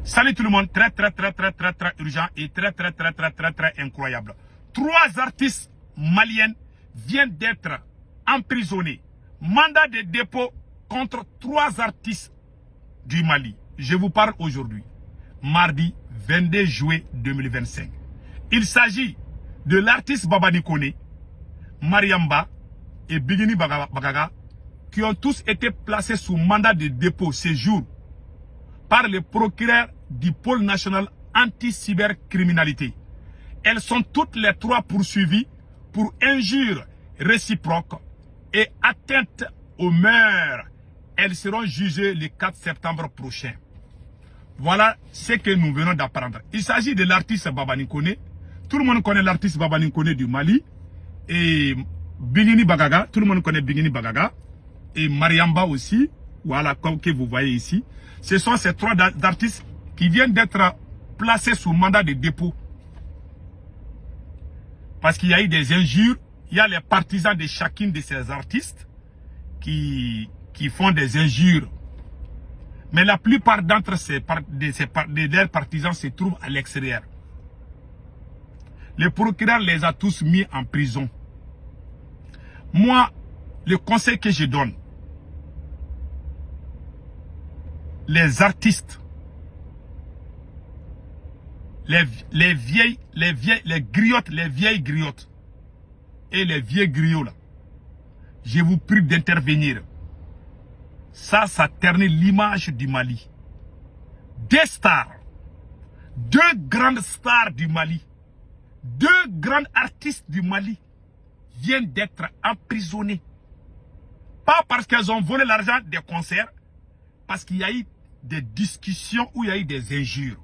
Salut tout le monde, très urgent et très incroyable. 3 artistes maliens viennent d'être emprisonnés. Mandat de dépôt contre 3 artistes du Mali. Je vous parle aujourd'hui, mardi 22 juillet 2025. Il s'agit de l'artiste Babani Kone, Mariamba et Bigini Bagaga qui ont tous été placés sous mandat de dépôt ces jours par le procureur du pôle national anti-cybercriminalité. Elles sont toutes les 3 poursuivies pour injures réciproques et atteinte aux mœurs. Elles seront jugées le 4 septembre prochain. Voilà ce que nous venons d'apprendre. Il s'agit de l'artiste Babani Kone. Tout le monde connaît l'artiste Babani Kone du Mali. Et Bigini Bagaga, tout le monde connaît Bigini Bagaga. Et Mariamba aussi, voilà, comme que vous voyez ici. Ce sont ces 3 artistes qui viennent d'être placés sous mandat de dépôt. Parce qu'il y a eu des injures, il y a les partisans de chacune de ces artistes qui font des injures. Mais la plupart d'entre leurs partisans se trouvent à l'extérieur. Le procureur les a tous mis en prison. Moi, le conseil que je donne, les artistes, les vieilles griottes et les vieux griots là, je vous prie d'intervenir. Ça ternit l'image du Mali. 2 stars, 2 grandes stars du Mali, 2 grands artistes du Mali viennent d'être emprisonnés. Pas parce qu'elles ont volé l'argent des concerts, parce qu'il y a eu des discussions où il y a eu des injures.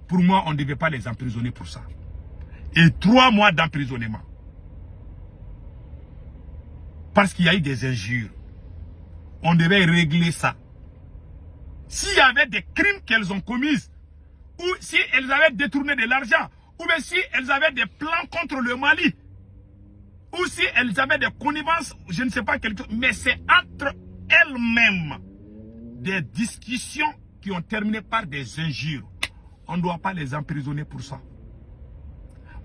Pour moi, on ne devait pas les emprisonner pour ça. Et 3 mois d'emprisonnement. Parce qu'il y a eu des injures. On devait régler ça. S'il y avait des crimes qu'elles ont commis, ou si elles avaient détourné de l'argent, ou bien si elles avaient des plans contre le Mali, ou si elles avaient des connivences, je ne sais pas quelque chose, mais c'est entre elles-mêmes des discussions qui ont terminé par des injures. On ne doit pas les emprisonner pour ça.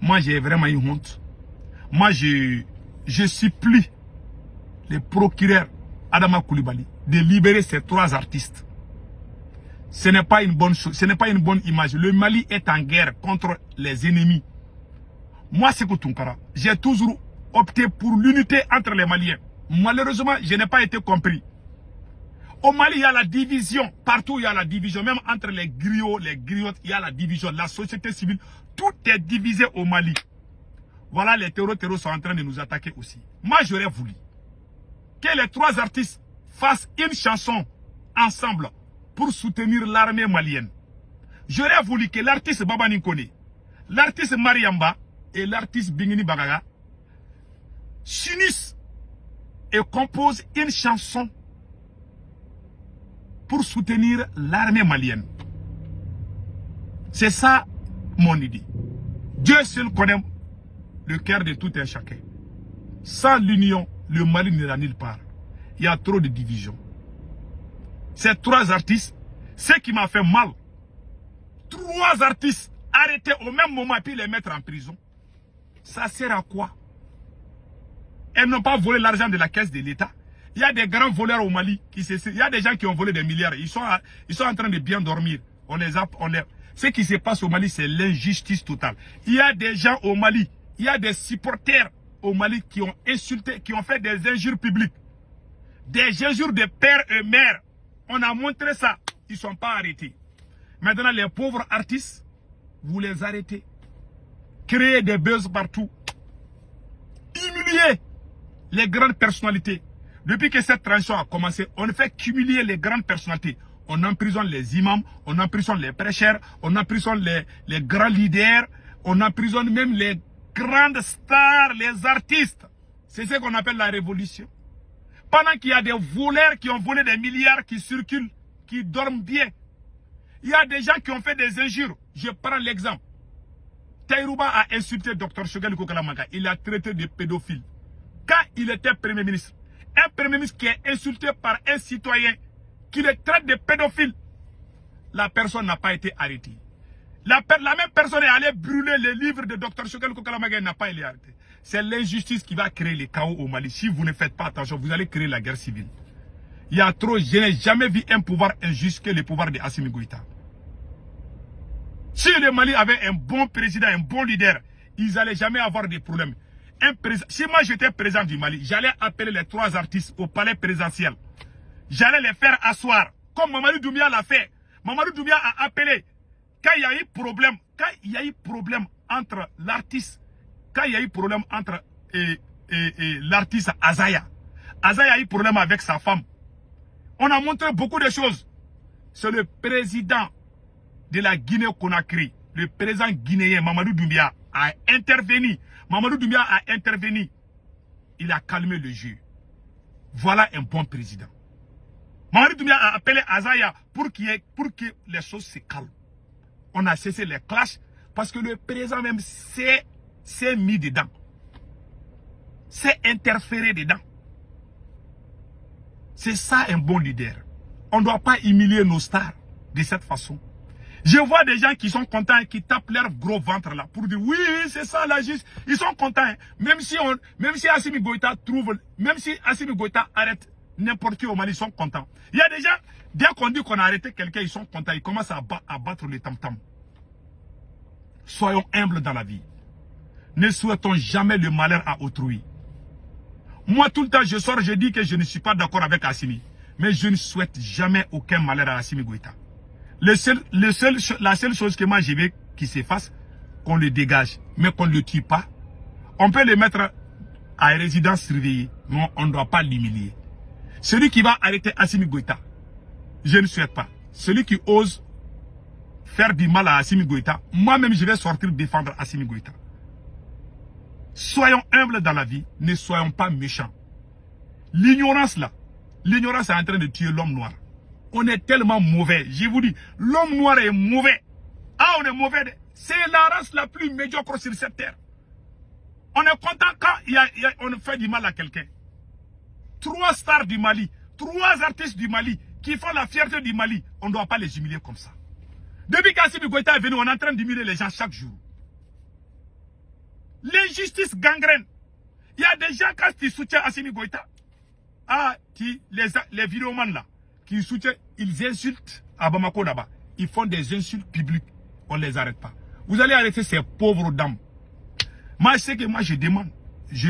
Moi, j'ai vraiment eu honte. Moi, je supplie le procureur Adama Coulibaly de libérer ces 3 artistes. Ce n'est pas une bonne chose, ce n'est pas une bonne image. Le Mali est en guerre contre les ennemis. Moi, Sékou Tounkara, j'ai toujours opté pour l'unité entre les Maliens. Malheureusement, je n'ai pas été compris. Au Mali, il y a la division. Partout, il y a la division. Même entre les griots, les griottes, il y a la division. La société civile, tout est divisé au Mali. Voilà, les terroristes sont en train de nous attaquer aussi. Moi, j'aurais voulu que les 3 artistes fassent une chanson ensemble pour soutenir l'armée malienne. J'aurais voulu que l'artiste Babani Kone, l'artiste Mariamba et l'artiste Bigini Bagaga s'unissent et composent une chanson pour soutenir l'armée malienne. C'est ça mon idée. Dieu seul connaît le cœur de tout un chacun. Sans l'union, le Mali n'ira nulle part. Il y a trop de divisions. Ces 3 artistes, ce qui m'a fait mal, 3 artistes arrêtés au même moment et puis les mettre en prison, ça sert à quoi? Elles n'ont pas volé l'argent de la caisse de l'État. Il y a des grands voleurs au Mali. Il y a des gens qui ont volé des milliards. Ils sont en train de bien dormir. Ce qui se passe au Mali, c'est l'injustice totale. Il y a des gens au Mali, il y a des supporters au Mali qui ont insulté, qui ont fait des injures publiques. Des injures de père et mère. On a montré ça. Ils ne sont pas arrêtés. Maintenant, les pauvres artistes, vous les arrêtez. Créez des buzz partout. Humiliez les grandes personnalités. Depuis que cette transition a commencé, on fait cumuler les grandes personnalités. On emprisonne les imams, on emprisonne les prêcheurs, on emprisonne les grands leaders, on emprisonne même les grandes stars, les artistes. C'est ce qu'on appelle la révolution. Pendant qu'il y a des voleurs qui ont volé des milliards, qui circulent, qui dorment bien. Il y a des gens qui ont fait des injures. Je prends l'exemple. Taïrouba a insulté Dr Choguel Kokalamaga. Il a traité de pédophile. Quand il était Premier ministre, un Premier ministre qui est insulté par un citoyen, qui le traite de pédophile, la personne n'a pas été arrêtée. La même personne est allée brûler les livres de Dr Choguel Kokalamaga, n'a pas été arrêtée. C'est l'injustice qui va créer les chaos au Mali. Si vous ne faites pas attention, vous allez créer la guerre civile. Il y a trop, je n'ai jamais vu un pouvoir injuste que le pouvoir de Assimi Goïta. Si le Mali avait un bon président, un bon leader, ils n'allaient jamais avoir de problèmes. Si moi j'étais président du Mali, j'allais appeler les 3 artistes au palais présidentiel. J'allais les faire asseoir, comme Mamadou Doumbia l'a fait. Mamadou Doumbia a appelé, quand il y a eu problème, entre l'artiste, l'artiste Azaya. Azaya a eu problème avec sa femme. On a montré beaucoup de choses. C'est le président de la Guinée-Conakry, le président guinéen Mamadou Doumbia a intervenu. Mamadou Doumbia a intervenu. Il a calmé le jeu. Voilà un bon président. Mamadou Doumbia a appelé Azaya pour que les choses se calment. On a cessé les clashs parce que le président même s'est mis dedans. S'est interféré dedans. C'est ça un bon leader. On ne doit pas humilier nos stars de cette façon. Je vois des gens qui sont contents et qui tapent leur gros ventre là pour dire oui, c'est ça la justice. Ils sont contents. Hein. Même si Assimi Goïta arrête n'importe qui au Mali, ils sont contents. Il y a des gens, dès qu'on dit qu'on a arrêté quelqu'un, ils sont contents. Ils commencent à battre les tam-tam. Soyons humbles dans la vie. Ne souhaitons jamais le malheur à autrui. Moi, tout le temps, je sors, je dis que je ne suis pas d'accord avec Assimi. Mais je ne souhaite jamais aucun malheur à Assimi Goïta. La seule chose que moi je veux qu'il se fasse, qu'on le dégage, mais qu'on ne le tue pas. On peut le mettre à résidence surveillée, mais on ne doit pas l'humilier. Celui qui va arrêter Assimi Goïta, je ne souhaite pas. Celui qui ose faire du mal à Assimi Goïta, moi-même je vais sortir défendre Assimi Goïta. Soyons humbles dans la vie, ne soyons pas méchants. L'ignorance là, l'ignorance est en train de tuer l'homme noir. On est tellement mauvais. Je vous dis, l'homme noir est mauvais. Ah, on est mauvais. C'est la race la plus médiocre sur cette terre. On est content quand on fait du mal à quelqu'un. 3 stars du Mali, 3 artistes du Mali qui font la fierté du Mali. On ne doit pas les humilier comme ça. Depuis qu'Assimi Goïta est venu, on est en train d'humilier les gens chaque jour. L'injustice gangrène. Il y a des gens, quand ils soutiennent Assimi Goïta, les vidéomans là, qui soutiennent, ils insultent à Bamako là-bas. Ils font des insultes publiques. On ne les arrête pas. Vous allez arrêter ces pauvres dames. Moi, je sais que moi, je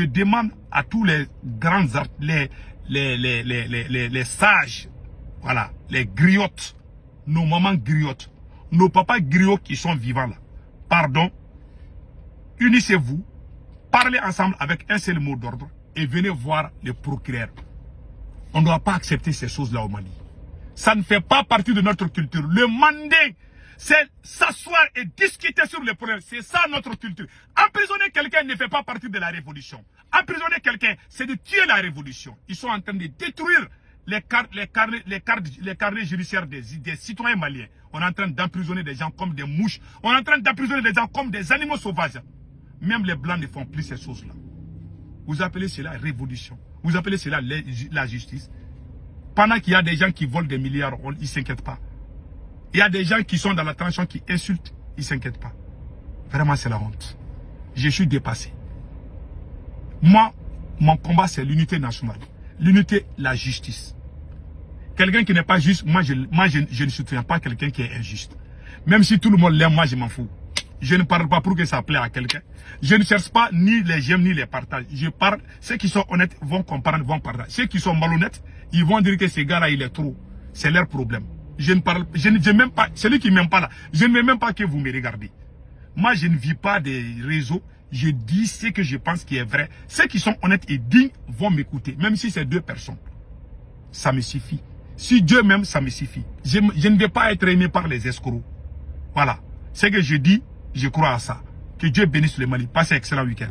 demande à tous les grands les sages, voilà, les griottes, nos mamans griottes, nos papas griots qui sont vivants là. Pardon, unissez-vous, parlez ensemble avec un seul mot d'ordre et venez voir le procureur. On ne doit pas accepter ces choses-là au Mali. Ça ne fait pas partie de notre culture. Le mandé, c'est s'asseoir et discuter sur les problèmes. C'est ça notre culture. Emprisonner quelqu'un ne fait pas partie de la révolution. Emprisonner quelqu'un, c'est de tuer la révolution. Ils sont en train de détruire les carnets judiciaires des citoyens maliens. On est en train d'emprisonner des gens comme des mouches. On est en train d'emprisonner des gens comme des animaux sauvages. Même les blancs ne font plus ces choses-là. Vous appelez cela révolution. Vous appelez cela la justice. Pendant qu'il y a des gens qui volent des milliards, ils ne s'inquiètent pas. Il y a des gens qui sont dans la tension, qui insultent, ils ne s'inquiètent pas. Vraiment, c'est la honte. Je suis dépassé. Moi, mon combat, c'est l'unité nationale. L'unité, la justice. Quelqu'un qui n'est pas juste, moi, je ne soutiens pas quelqu'un qui est injuste. Même si tout le monde l'aime, moi, je m'en fous. Je ne parle pas pour que ça plaît à quelqu'un. Je ne cherche pas ni les j'aime ni les partages. Je parle, ceux qui sont honnêtes vont comprendre, vont partager. Ceux qui sont malhonnêtes, ils vont dire que ce gars-là, il est trop. C'est leur problème. Je ne parle, je ne même pas, celui qui ne m'aime pas là, je ne veux même pas que vous me regardez. Moi, je ne vis pas des réseaux. Je dis ce que je pense qui est vrai. Ceux qui sont honnêtes et dignes vont m'écouter. Même si c'est 2 personnes. Ça me suffit. Si Dieu m'aime, ça me suffit. Je ne vais pas être aimé par les escrocs. Voilà. Ce que je dis, je crois à ça. Que Dieu bénisse le Mali. Passez un excellent week-end.